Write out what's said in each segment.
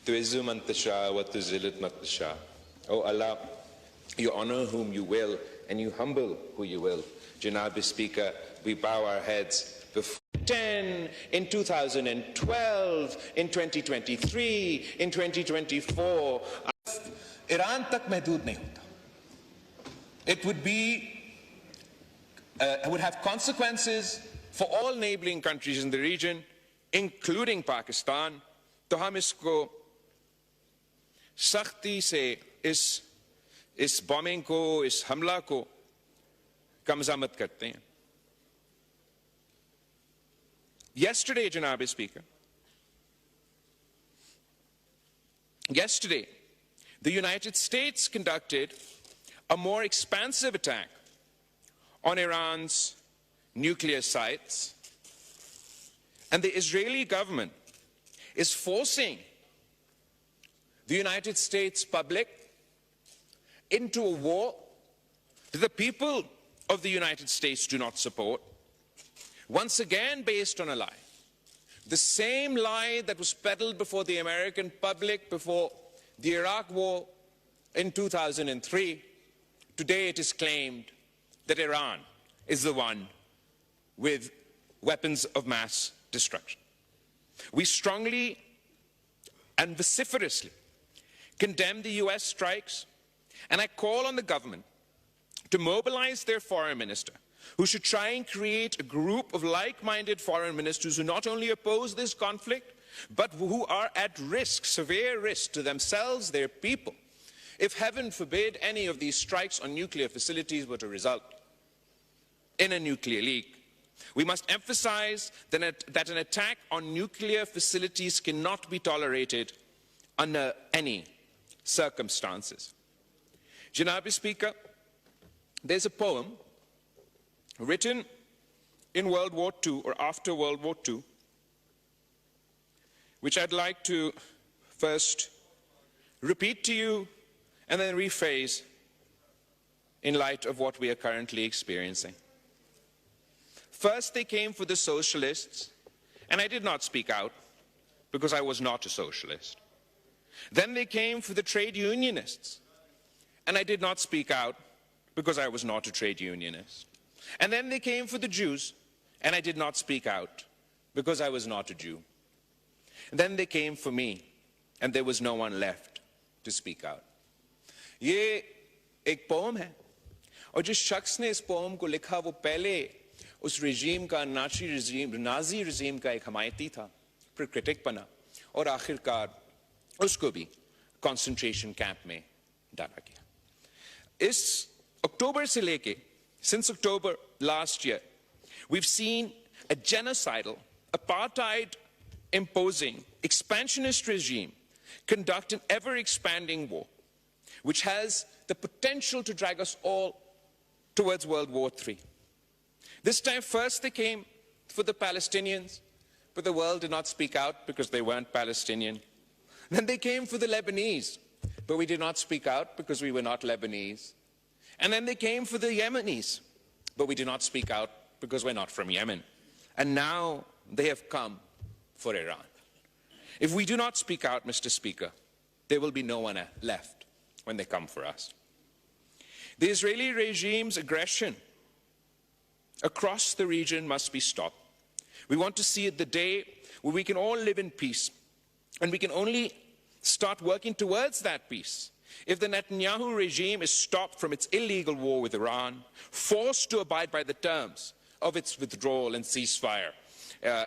Tu'izzu man tasha wa tuzillu man tasha. O Allah, you honor whom you will and you humble who you will. Janab Speaker, we bow our heads before 10, in 2012, in 2023, in 2024. Iran तक महदूद नहीं होता. It would have consequences for all neighboring countries in the region, including Pakistan. तो हम इसको सख्ती से इस बॉम्बिंग को, इस हमला को कमज़ामत करते हैं. Yesterday, Janab Speaker, yesterday, the United States conducted a more expansive attack on Iran's nuclear sites, and the Israeli government is forcing the United States public into a war that the people of the United States do not support, once again based on a lie. The same lie that was peddled before the American public before the Iraq war in 2003. Today it is claimed that Iran is the one with weapons of mass destruction. We strongly and vociferously condemn the US strikes, and I call on the government to mobilize their foreign minister, who should try and create a group of like-minded foreign ministers who not only oppose this conflict, but who are at risk, severe risk to themselves, their people, if heaven forbid any of these strikes on nuclear facilities were to result in a nuclear leak. We must emphasize that an attack on nuclear facilities cannot be tolerated under any circumstances. Janab Speaker, there's a poem written in World War II or after World War II, which I'd like to first repeat to you and then rephrase in light of what we are currently experiencing. First, they came for the socialists, and I did not speak out because I was not a socialist. Then they came for the trade unionists, and I did not speak out because I was not a trade unionist. And then they came for the Jews, and I did not speak out because I was not a Jew. And then they came for me, and there was no one left to speak out. ये एक pome है, और जिस शख्स ने इस pome को लिखा वो पहले उस रिजीम का नाजी रिजीम का एक हमायती था, फिर क्रिटिक बना और आखिरकार उसको भी कंसंट्रेशन कैंप में डाला गया. इस अक्टूबर से लेके, since October last year, we've seen a genocidal, apartheid imposing, expansionist regime conduct an ever-expanding war, which has the potential to drag us all towards World War III. This time, first they came for the Palestinians, but the world did not speak out because they weren't Palestinian. Then they came for the Lebanese, but we did not speak out because we were not Lebanese. And then they came for the Yemenis, but we did not speak out because we're not from Yemen. And now they have come for Iran. If we do not speak out, Mr. Speaker, there will be no one left when they come for us. The Israeli regime's aggression across the region must be stopped. We want to see it the day where we can all live in peace, and we can only start working towards that peace if the Netanyahu regime is stopped from its illegal war with Iran, forced to abide by the terms of its withdrawal and ceasefire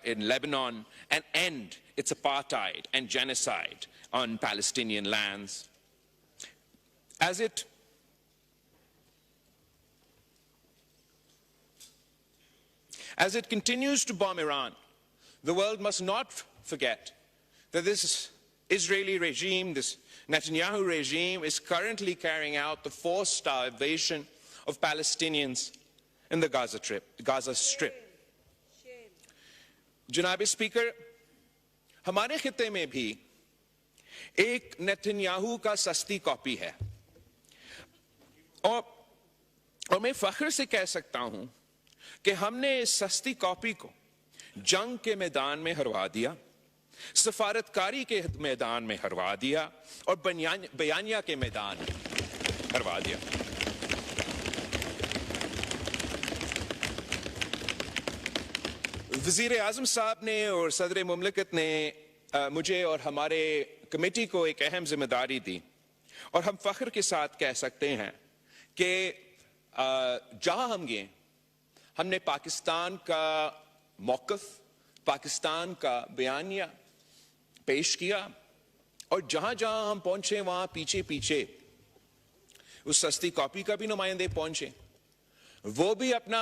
in Lebanon, and end its apartheid and genocide on Palestinian lands. As it continues to bomb Iran, the world must not forget that this Israeli regime, this Netanyahu regime, is currently carrying out the forced starvation of Palestinians in the Gaza Strip. Janab Speaker, हमारे खिते में भी एक Netanyahu का सस्ती copy है, और मैं फख्र से कह सकता हूं कि हमने इस सस्ती कॉपी को जंग के मैदान में हरवा दिया, सफारतकारी के मैदान में हरवा दिया और बयानिया के मैदान में हरवा दिया। वजीर आजम साहब ने और सदर मुमलिकत ने मुझे और हमारे कमेटी को एक अहम जिम्मेदारी दी और हम फख्र के साथ कह सकते हैं कि जहां हम गए हमने पाकिस्तान का मौक़िफ़, पाकिस्तान का बयानिया पेश किया और जहां जहां हम पहुंचे वहां पीछे पीछे उस सस्ती कॉपी का भी नुमाइंदे पहुंचे, वो भी अपना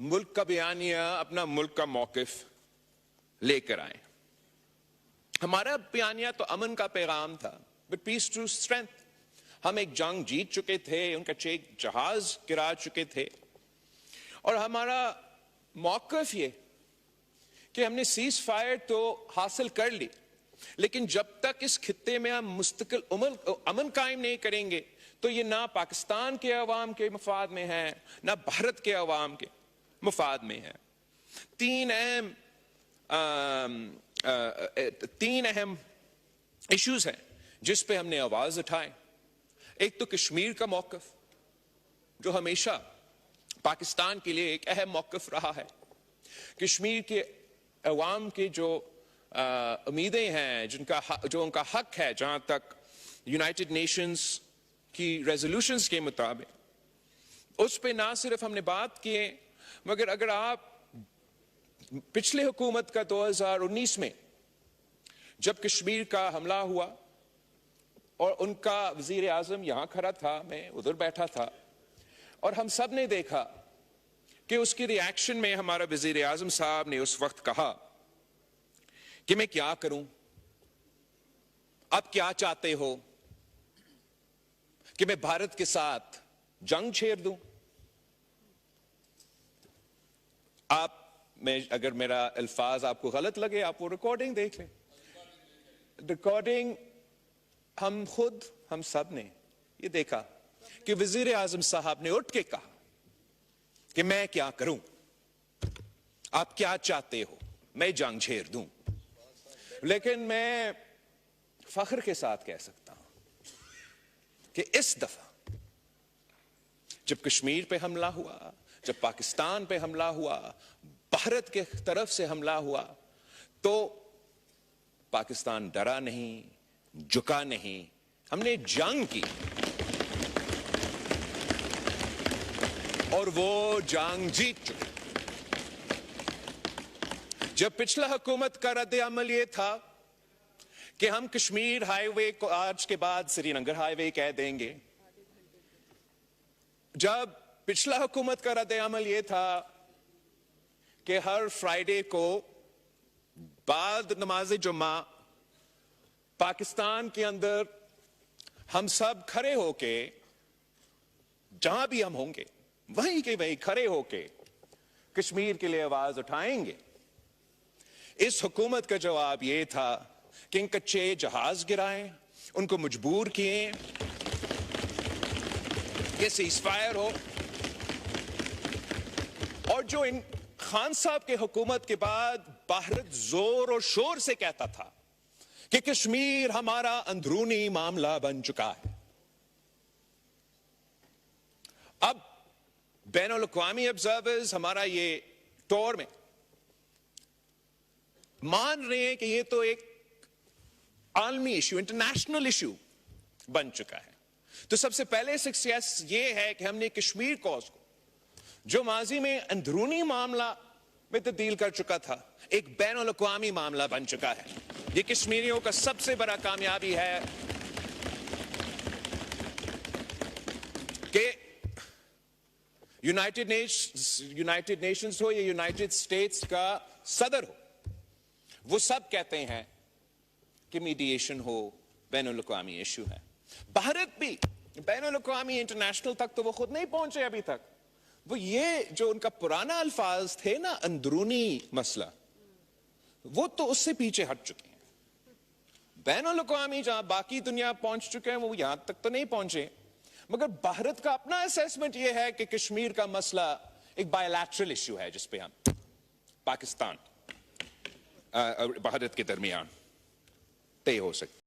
मुल्क का बयानिया, अपना मुल्क का मौक़िफ़ लेकर आए। हमारा बयानिया तो अमन का पैगाम था, बट पीस टू स्ट्रेंथ। हम एक जंग जीत चुके थे, उनका एक जहाज गिरा चुके थे और हमारा मौक़िफ़ ये कि हमने सीज फायर तो हासिल कर ली, लेकिन जब तक इस खित्ते में हम मुस्तकिल अमन कायम नहीं करेंगे तो ये ना पाकिस्तान के अवाम के मफाद में है, ना भारत के अवाम के मफाद में है। तीन अहम इश्यूज हैं जिस पे हमने आवाज उठाए। एक तो कश्मीर का मौक़िफ़ जो हमेशा पाकिस्तान के लिए एक अहम मौक़िफ़ रहा है। कश्मीर के अवाम की जो उम्मीदें हैं, जो उनका हक है, जहां तक यूनाइटेड नेशंस की रेजोल्यूशंस के मुताबिक, उस पे ना सिर्फ हमने बात की है, मगर अगर आप पिछले हुकूमत का 2019 में जब कश्मीर का हमला हुआ और उनका वजीर आजम यहां खड़ा था, मैं उधर बैठा था, और हम सब ने देखा कि उसकी रिएक्शन में हमारा वजीर आजम साहब ने उस वक्त कहा कि मैं क्या करूं, आप क्या चाहते हो कि मैं भारत के साथ जंग छेड़ दूं? आप मैं अगर मेरा अल्फाज आपको गलत लगे आप वो रिकॉर्डिंग देख लें। रिकॉर्डिंग हम सब ने ये देखा कि वजीर आजम साहब ने उठ के कहा कि मैं क्या करूं, आप क्या चाहते हो, मैं जंग छेड़ दूं। लेकिन मैं फख्र के साथ कह सकता हूं कि इस दफा जब कश्मीर पे हमला हुआ, जब पाकिस्तान पे हमला हुआ, भारत के तरफ से हमला हुआ, तो पाकिस्तान डरा नहीं, झुका नहीं, हमने जंग की और वो जंग जीत चुके। जब पिछला हुकूमत का रद्द अमल ये था कि हम कश्मीर हाईवे को आज के बाद श्रीनगर हाईवे कह देंगे, जब पिछला हुकूमत का रद्द अमल ये था कि हर फ्राइडे को बाद नमाज जुम्मा पाकिस्तान के अंदर हम सब खड़े होके, जहां भी हम होंगे वहीं के वहीं खड़े होके कश्मीर के लिए आवाज उठाएंगे, इस हुकूमत का जवाब यह था कि इन कच्चे जहाज गिराएं, उनको मजबूर किए कि सीज़फायर हो। और जो इन खान साहब के हुकूमत के बाद भारत जोर और शोर से कहता था कि कश्मीर हमारा अंदरूनी मामला बन चुका है, अब बैनुल अक़वामी ऑब्जर्वर्स हमारा ये टूर में मान रहे हैं कि ये तो एक आलमी इशू, इंटरनेशनल इशू बन चुका है। तो सबसे पहले सक्सेस ये है कि हमने कश्मीर कॉज को, जो माजी में अंदरूनी मामला में तब्दील कर चुका था, एक बैनुल अक़वामी मामला बन चुका है। ये कश्मीरियों का सबसे बड़ा कामयाबी है कि यूनाइटेड नेशंस हो या यूनाइटेड स्टेट्स का सदर हो, वो सब कहते हैं कि मीडिएशन हो, बैनुल अक़वामी इशू है। भारत भी बैनुल अक़वामी इंटरनेशनल तक तो वो खुद नहीं पहुंचे अभी तक। वो ये जो उनका पुराना अल्फाज थे ना, अंदरूनी मसला, वो तो उससे पीछे हट चुके हैं। बैनुल अक़वामी जहां बाकी दुनिया पहुंच चुके हैं, वो यहां तक तो नहीं पहुंचे। मगर भारत का अपना असेसमेंट ये है कि कश्मीर का मसला एक बायलैटरल इशू है, जिसपे हम पाकिस्तान भारत के दरमियान तय हो सकती।